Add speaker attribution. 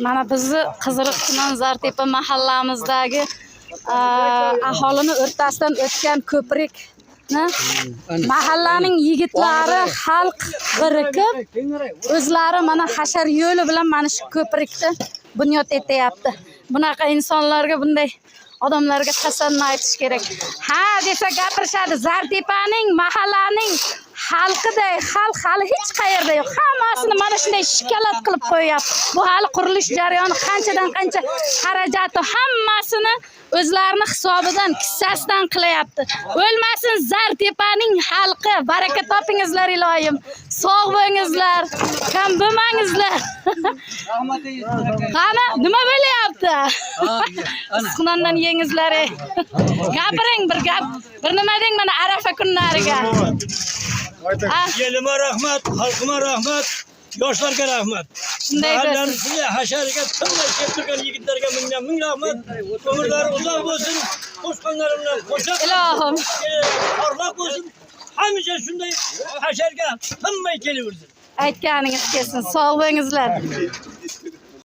Speaker 1: Mana bizni Qiziriq tuman Zartepa mahallamizdagi aholini o'rtasidan o'tgan ko'prikni mahallaning yigitlari, xalq birikib, o'zlari mana hashar yo'li bilan mana shu ko'prikni bunyod etyapti. Bunaqa insonlarga, bunday odamlarga tasanno aytish kerak. Ha desa gapirishadi. Zartepaning, mahallaning xalqiday, xalq hali hech qayerda yo'q. Hammasini mana shunday shikalat qilib qo'yapti. Bu hali qurilish jarayoni qanchadan qancha xarajati, hammasini o'zlarining hisobidan, kissasidan qilyapti. O'lmasin Zartepaning xalqi. Baraka topingizlar iloyim. Sog' bo'lingizlar. Kam bo'lmangizlar. Qani, nima bo'lyapti? Isqondan yengizlar. Gapiring bir gap. Bir nima deng mana Arafa kunlariga.
Speaker 2: Elime rahmet, halkıma rahmet, yoshlarga rahmet. Mahallemizga, hasharga, tümle keptirgan yigitlarga ming rahmet. Ömürleri uzak olsun, qo'shqonlarim bilan qo'shib,
Speaker 1: Ilohim,
Speaker 2: parlaq bo'lsin. Hamisha shunday hasharga tinmay kelaversin.
Speaker 1: aytganingiz kelsin. Sog' bo'lingizlar.